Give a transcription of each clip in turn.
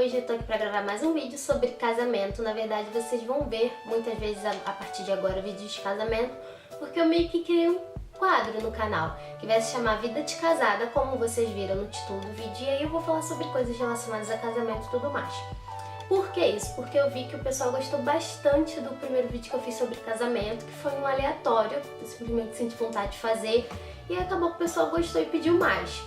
hoje eu tô aqui pra gravar mais um vídeo sobre casamento. Na verdade, vocês vão ver muitas vezes a partir de agora vídeos de casamento, porque eu meio que criei um quadro no canal que vai se chamar Vida de Casada, como vocês viram no título do vídeo, e aí eu vou falar sobre coisas relacionadas a casamento e tudo mais. Por que isso? Porque eu vi que o pessoal gostou bastante do primeiro vídeo que eu fiz sobre casamento, que foi um aleatório, eu simplesmente senti vontade de fazer, e acabou que o pessoal gostou e pediu mais.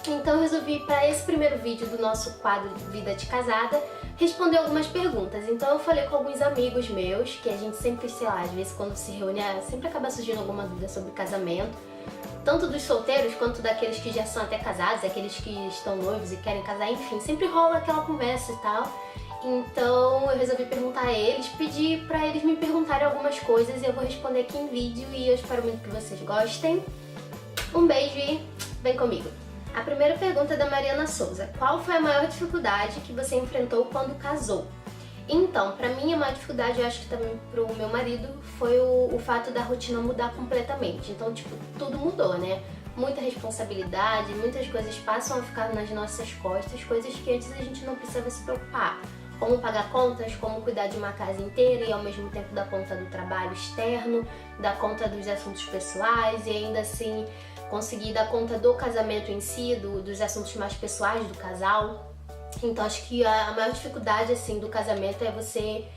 Então eu resolvi, para esse primeiro vídeo do nosso quadro Vida de Casada, responder algumas perguntas. Então eu falei com alguns amigos meus, que a gente sempre, sei lá, às vezes quando se reúne, sempre acaba surgindo alguma dúvida sobre casamento. Tanto dos solteiros, quanto daqueles que já são até casados, aqueles que estão noivos e querem casar, enfim, sempre rola aquela conversa e tal. Então eu resolvi perguntar a eles, pedir pra eles me perguntarem algumas coisas e eu vou responder aqui em vídeo e eu espero muito que vocês gostem. Um beijo e vem comigo! A primeira pergunta é da Mariana Souza. Qual foi a maior dificuldade que você enfrentou quando casou? Então, pra mim a maior dificuldade, eu acho que também pro meu marido, foi o fato da rotina mudar completamente. Então, tipo, tudo mudou, né? Muita responsabilidade, muitas coisas passam a ficar nas nossas costas, coisas que antes a gente não precisava se preocupar. Como pagar contas, como cuidar de uma casa inteira e ao mesmo tempo dar conta do trabalho externo, dar conta dos assuntos pessoais e ainda assim conseguir dar conta do casamento em si, dos assuntos mais pessoais do casal. Então acho que a maior dificuldade assim do casamento é você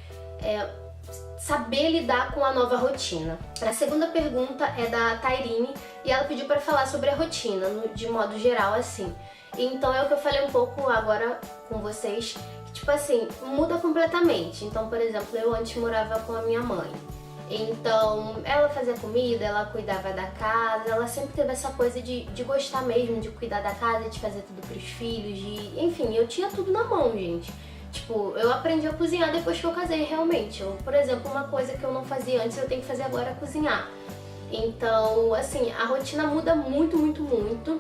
saber lidar com a nova rotina. A segunda pergunta é da Tairine e ela pediu para falar sobre a rotina, de modo geral assim. Então é o que eu falei um pouco agora com vocês, que tipo assim, muda completamente. Então, por exemplo, eu antes morava com a minha mãe. Então, ela fazia comida, ela cuidava da casa, ela sempre teve essa coisa de gostar mesmo de cuidar da casa, de fazer tudo pros filhos, enfim, eu tinha tudo na mão, gente. Tipo, eu aprendi a cozinhar depois que eu casei, realmente. Por exemplo, uma coisa que eu não fazia antes, eu tenho que fazer agora é cozinhar. Então, assim, a rotina muda muito, muito, muito.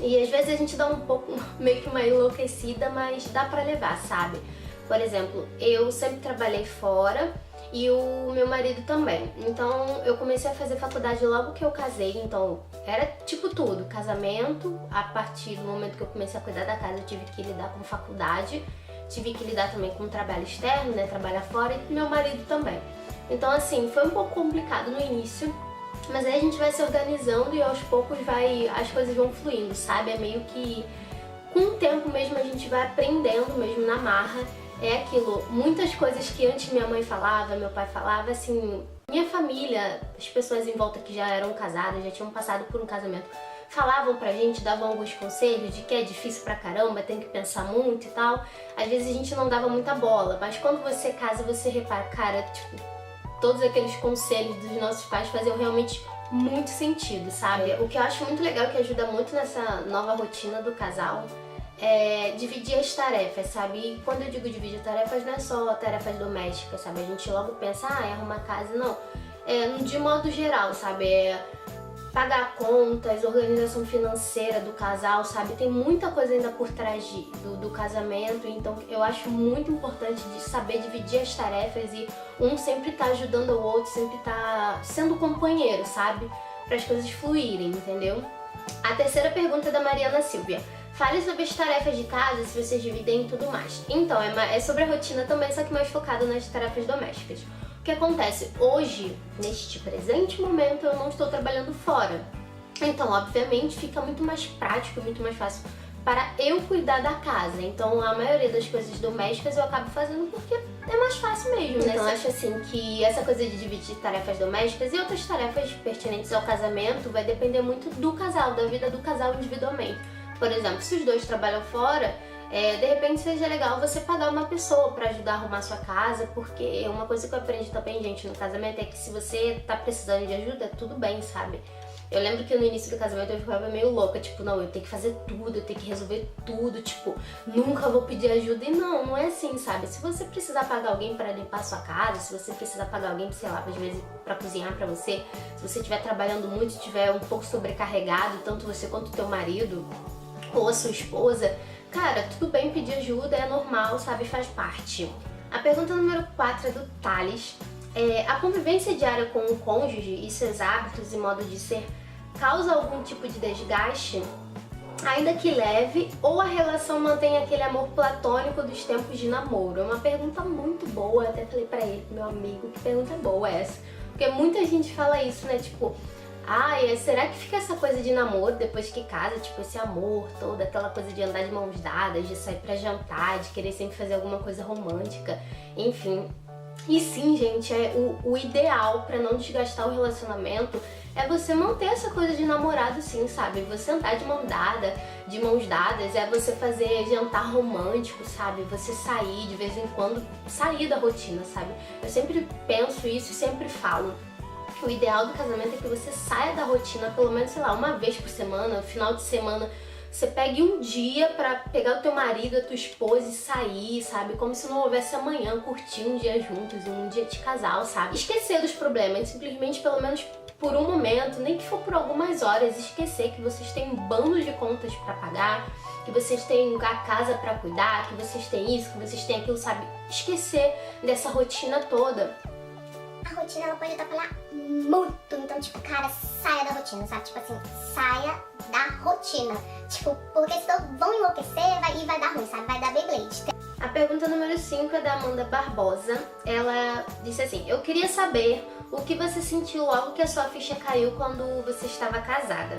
E às vezes a gente dá um pouco, meio que uma enlouquecida, mas dá pra levar, sabe? Por exemplo, eu sempre trabalhei fora e o meu marido também. Então eu comecei a fazer faculdade logo que eu casei, então era tipo tudo, casamento. A partir do momento que eu comecei a cuidar da casa, eu tive que lidar com faculdade, tive que lidar também com trabalho externo, né, trabalhar fora, e meu marido também. Então assim, foi um pouco complicado no início, mas aí a gente vai se organizando e aos poucos as coisas vão fluindo, sabe? É meio que com o tempo mesmo a gente vai aprendendo mesmo na marra. É aquilo, muitas coisas que antes minha mãe falava, meu pai falava, assim, minha família, as pessoas em volta que já eram casadas, já tinham passado por um casamento, falavam pra gente, davam alguns conselhos de que é difícil pra caramba, tem que pensar muito e tal. Às vezes a gente não dava muita bola, mas quando você casa, você repara, cara, tipo, todos aqueles conselhos dos nossos pais faziam realmente muito sentido, sabe? O que eu acho muito legal, que ajuda muito nessa nova rotina do casal, é dividir as tarefas, sabe? E quando eu digo dividir tarefas, não é só tarefas domésticas, sabe? A gente logo pensa, é arrumar casa, não. De modo geral, sabe? Pagar contas, organização financeira do casal, sabe? Tem muita coisa ainda por trás do casamento, então eu acho muito importante de saber dividir as tarefas e um sempre tá ajudando o outro, sempre tá sendo companheiro, sabe? Para as coisas fluírem, entendeu? A terceira pergunta é da Mariana Silvia. Fale sobre as tarefas de casa, se vocês dividem e tudo mais. Então, é sobre a rotina também, só que mais focado nas tarefas domésticas. O que acontece? Hoje, neste presente momento, eu não estou trabalhando fora. Então, obviamente, fica muito mais prático, muito mais fácil para eu cuidar da casa. Então, a maioria das coisas domésticas eu acabo fazendo porque é mais fácil mesmo, né? Então, eu acho assim que essa coisa de dividir tarefas domésticas e outras tarefas pertinentes ao casamento vai depender muito do casal, da vida do casal individualmente. Por exemplo, se os dois trabalham fora, de repente seja legal você pagar uma pessoa pra ajudar a arrumar sua casa, porque uma coisa que eu aprendi também, gente, no casamento é que se você tá precisando de ajuda, tudo bem, sabe? Eu lembro que no início do casamento eu ficava meio louca, tipo, não, eu tenho que fazer tudo, eu tenho que resolver tudo, tipo, nunca vou pedir ajuda. E não é assim, sabe? Se você precisar pagar alguém pra limpar a sua casa, se você precisar pagar alguém, sei lá, às vezes pra cozinhar pra você, se você estiver trabalhando muito e estiver um pouco sobrecarregado, tanto você quanto o teu marido ou a sua esposa, cara, tudo bem pedir ajuda, é normal, sabe, faz parte. A pergunta número 4 é do Thales. A convivência diária com o cônjuge e seus hábitos e modo de ser causa algum tipo de desgaste? ainda que leve, ou a relação mantém aquele amor platônico dos tempos de namoro? É uma pergunta muito boa, eu até falei pra ele, meu amigo, que pergunta boa é essa? Porque muita gente fala isso, né, tipo, ai, será que fica essa coisa de namoro depois que casa, tipo, esse amor todo, aquela coisa de andar de mãos dadas, de sair pra jantar, de querer sempre fazer alguma coisa romântica, enfim. E sim, gente, o ideal pra não desgastar o relacionamento é você manter essa coisa de namorado sim, sabe? Você andar de mãos dadas, é você fazer jantar romântico, sabe? Você sair de vez em quando, sair da rotina, sabe? Eu sempre penso isso e sempre falo. O ideal do casamento é que você saia da rotina pelo menos, sei lá, uma vez por semana, no final de semana, você pegue um dia pra pegar o teu marido, a tua esposa e sair, sabe? Como se não houvesse amanhã, curtir um dia juntos, um dia de casal, sabe? Esquecer dos problemas, simplesmente pelo menos por um momento, nem que for por algumas horas, esquecer que vocês têm um bando de contas pra pagar, que vocês têm a casa pra cuidar, que vocês têm isso, que vocês têm aquilo, sabe? Esquecer dessa rotina toda. A rotina, ela pode atrapalhar muito, então, tipo, cara, saia da rotina, sabe? Tipo assim, saia da rotina. Tipo, porque senão vão enlouquecer e vai dar ruim, sabe? Vai dar Beyblade. A pergunta número 5 é da Amanda Barbosa. Ela disse assim: eu queria saber o que você sentiu logo que a sua ficha caiu quando você estava casada.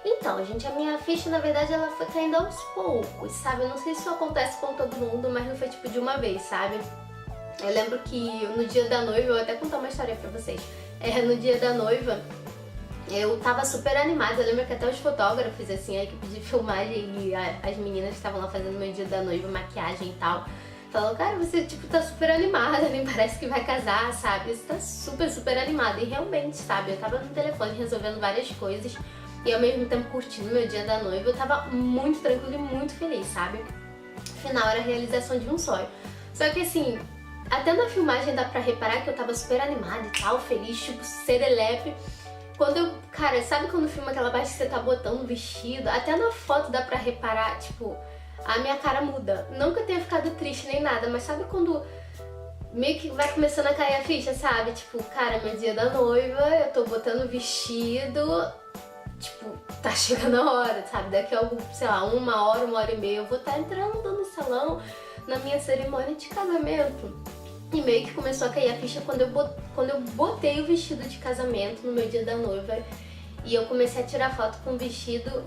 Então, gente, a minha ficha, na verdade, ela foi caindo aos poucos, sabe? Eu não sei se isso acontece com todo mundo, mas não foi tipo de uma vez, sabe? Eu lembro que no dia da noiva, eu vou até contar uma história pra vocês. No dia da noiva, eu tava super animada. Eu lembro que até os fotógrafos, assim, a equipe de filmagem e as meninas que estavam lá fazendo meu dia da noiva, maquiagem e tal, falaram, cara, você, tipo, tá super animada, nem parece que vai casar, sabe? Você tá super, super animada. E realmente, sabe, eu tava no telefone resolvendo várias coisas e ao mesmo tempo curtindo meu dia da noiva. Eu tava muito tranquila e muito feliz, sabe? Afinal, era a realização de um sonho. Só que, assim, até na filmagem dá pra reparar que eu tava super animada e tal, feliz, tipo, serelepe. Quando eu, cara, sabe quando filma aquela parte que você tá botando o vestido? Até na foto dá pra reparar, tipo, a minha cara muda. Não que eu tenha ficado triste nem nada, mas sabe quando meio que vai começando a cair a ficha, sabe? Tipo, cara, meu dia da noiva, eu tô botando o vestido, tipo, tá chegando a hora, sabe? Daqui a algum, sei lá, uma hora e meia, eu vou estar entrando no salão na minha cerimônia de casamento. E meio que começou a cair a ficha quando eu botei o vestido de casamento no meu dia da noiva. E eu comecei a tirar foto com o vestido,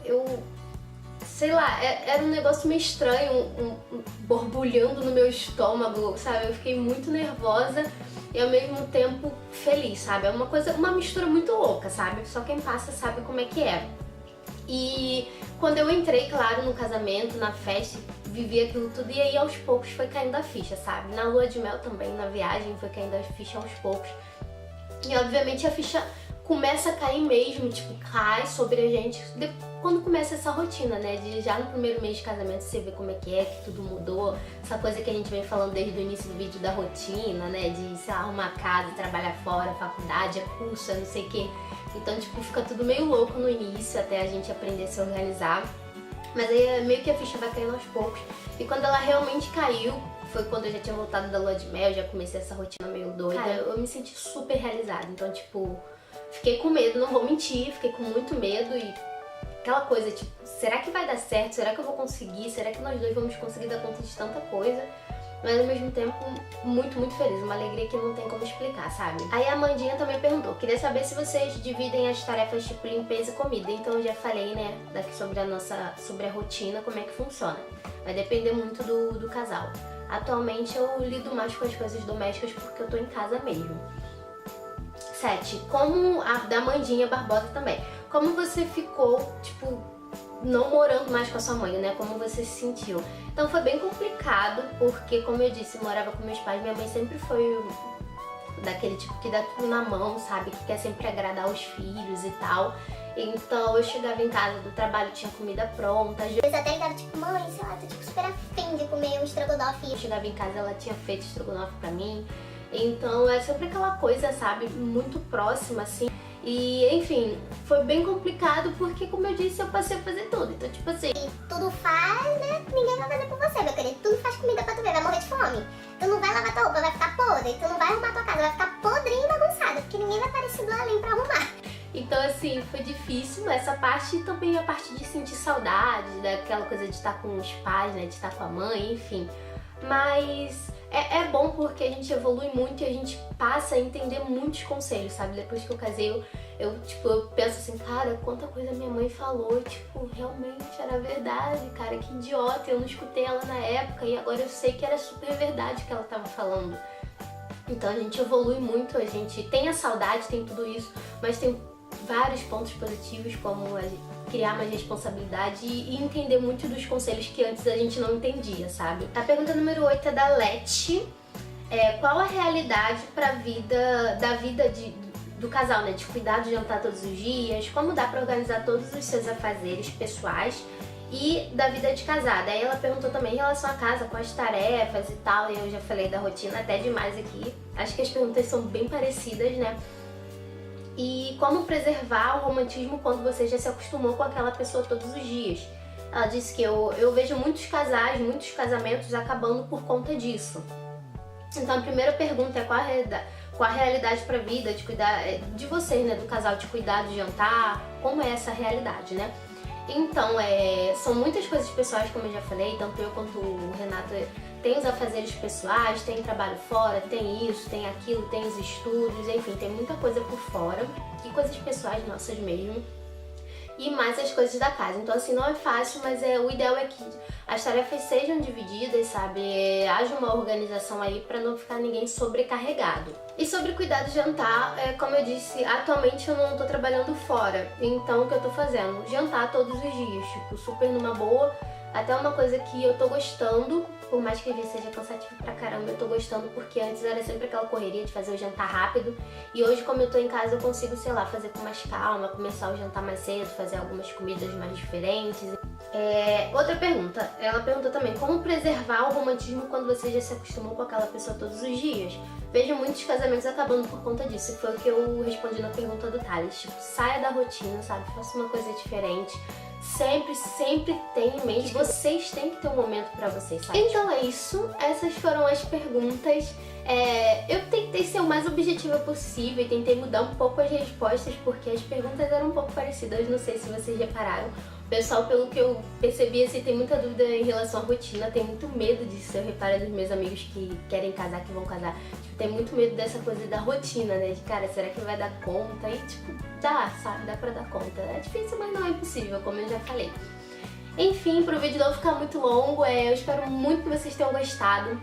sei lá, era um negócio meio estranho, borbulhando no meu estômago, sabe? Eu fiquei muito nervosa e ao mesmo tempo feliz, sabe? É uma mistura muito louca, sabe? Só quem passa sabe como é que é. E quando eu entrei, claro, no casamento, na festa, vivi aquilo tudo e aí aos poucos foi caindo a ficha, sabe? Na lua de mel também, na viagem, foi caindo a ficha aos poucos. E obviamente a ficha começa a cair mesmo, tipo, cai sobre a gente quando começa essa rotina, né? De já no primeiro mês de casamento você vê como é que tudo mudou. Essa coisa que a gente vem falando desde o início do vídeo da rotina, né? De, sei lá, arrumar casa, trabalhar fora, faculdade, curso, não sei o quê. Então, tipo, fica tudo meio louco no início até a gente aprender a se organizar. Mas aí meio que a ficha vai caindo aos poucos. E quando ela realmente caiu, foi quando eu já tinha voltado da lua de mel, já comecei essa rotina meio doida. Cara, eu me senti super realizada. Então, tipo, fiquei com medo, não vou mentir, fiquei com muito medo e aquela coisa, tipo, será que vai dar certo? Será que eu vou conseguir? Será que nós dois vamos conseguir dar conta de tanta coisa? Mas ao mesmo tempo, muito, muito feliz. Uma alegria que não tem como explicar, sabe? Aí a Amandinha também perguntou, queria saber se vocês dividem as tarefas tipo limpeza e comida. Então eu já falei, né, daqui sobre a rotina, como é que funciona. Vai depender muito do casal. Atualmente eu lido mais com as coisas domésticas porque eu tô em casa mesmo. 7. Como a da Amandinha Barbosa também. Como você ficou, tipo, não morando mais com a sua mãe, né? Como você se sentiu? Então foi bem complicado, porque como eu disse, eu morava com meus pais, minha mãe sempre foi daquele tipo que dá tudo na mão, sabe? Que quer sempre agradar os filhos e tal. Então eu chegava em casa do trabalho, tinha comida pronta. Às vezes até ligava tipo, mãe, sei lá, tô tipo super afim de comer um estrogonofe. Eu chegava em casa, ela tinha feito estrogonofe pra mim. Então é sempre aquela coisa, sabe? Muito próxima, assim. E, enfim, foi bem complicado porque, como eu disse, eu passei a fazer tudo. Então, tipo assim... E tudo faz, né? Ninguém vai fazer por você, meu querido. Tudo faz comida pra tu ver, vai morrer de fome. Tu não vai lavar tua roupa, vai ficar podre. Tu não vai arrumar tua casa, vai ficar podrinha e bagunçada. Porque ninguém vai aparecer do além pra arrumar. Então, assim, foi difícil essa parte e também a parte de sentir saudade, daquela coisa de estar com os pais, né, de estar com a mãe, enfim. Mas é bom porque a gente evolui muito e a gente passa a entender muitos conselhos, sabe? Depois que eu casei, eu penso assim, cara, quanta coisa minha mãe falou, tipo, realmente era verdade, cara, que idiota, eu não escutei ela na época e agora eu sei que era super verdade o que ela tava falando. Então a gente evolui muito, a gente tem a saudade, tem tudo isso, mas tem vários pontos positivos, como criar mais responsabilidade e entender muito dos conselhos que antes a gente não entendia, sabe? A pergunta número 8 é da Leti. Qual a realidade da vida do casal, né? De cuidar do jantar todos os dias, como dá pra organizar todos os seus afazeres pessoais e da vida de casada. Aí ela perguntou também em relação à casa, com as tarefas e tal, e eu já falei da rotina até demais aqui. Acho que as perguntas são bem parecidas, né? E como preservar o romantismo quando você já se acostumou com aquela pessoa todos os dias. Ela disse que eu vejo muitos casais, muitos casamentos acabando por conta disso. Então a primeira pergunta é qual a realidade pra vida, de cuidar de vocês, né, do casal, de cuidar do jantar, como é essa realidade, né? Então, são muitas coisas pessoais, como eu já falei, tanto eu quanto o Renato tem os afazeres pessoais, tem trabalho fora, tem isso, tem aquilo, tem os estudos, enfim, tem muita coisa por fora e coisas pessoais nossas mesmo. E mais as coisas da casa. Então, assim, não é fácil, mas o ideal é que as tarefas sejam divididas, sabe? Haja uma organização aí pra não ficar ninguém sobrecarregado. E sobre cuidar do jantar, como eu disse, atualmente eu não tô trabalhando fora. Então, o que eu tô fazendo? Jantar todos os dias, tipo, super numa boa. Até uma coisa que eu tô gostando, por mais que às vezes seja cansativo pra caramba, eu tô gostando porque antes era sempre aquela correria de fazer o jantar rápido. E hoje, como eu tô em casa, eu consigo, sei lá, fazer com mais calma, começar o jantar mais cedo, fazer algumas comidas mais diferentes. Outra pergunta, ela perguntou também, como preservar o romantismo quando você já se acostumou com aquela pessoa todos os dias? Vejo muitos casamentos acabando por conta disso, e foi o que eu respondi na pergunta do Thales. Tipo, saia da rotina, sabe? Faça uma coisa diferente. Sempre tenha em mente que vocês têm que ter um momento pra vocês, sabe? Então é isso, essas foram as perguntas. Eu tentei ser o mais objetiva possível e tentei mudar um pouco as respostas porque as perguntas eram um pouco parecidas, não sei se vocês repararam. O pessoal, pelo que eu percebi, assim, tem muita dúvida em relação à rotina, tem muito medo disso. Eu reparo dos meus amigos que querem casar, que vão casar, tipo, tem muito medo dessa coisa da rotina, né? De, cara, será que vai dar conta? E, tipo, dá, sabe? Dá pra dar conta. É difícil, mas não é impossível, como eu já falei. Enfim, pro vídeo não ficar muito longo, eu espero muito que vocês tenham gostado.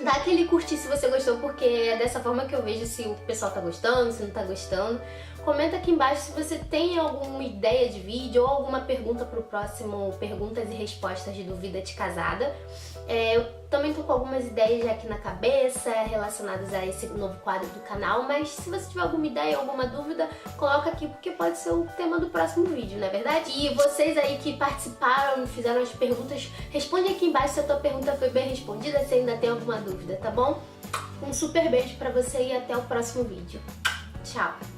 Dá aquele curtir se você gostou, porque é dessa forma que eu vejo se o pessoal tá gostando, se não tá gostando. Comenta aqui embaixo se você tem alguma ideia de vídeo ou alguma pergunta pro próximo Perguntas e Respostas de Dúvida de Casada. Eu também tô com algumas ideias já aqui na cabeça relacionadas a esse novo quadro do canal, mas se você tiver alguma ideia ou alguma dúvida, coloca aqui porque pode ser o tema do próximo vídeo, não é verdade? E vocês aí que participaram, fizeram as perguntas, responde aqui embaixo se a tua pergunta foi bem respondida, se ainda tem alguma dúvida, tá bom? Um super beijo pra você e até o próximo vídeo. Tchau!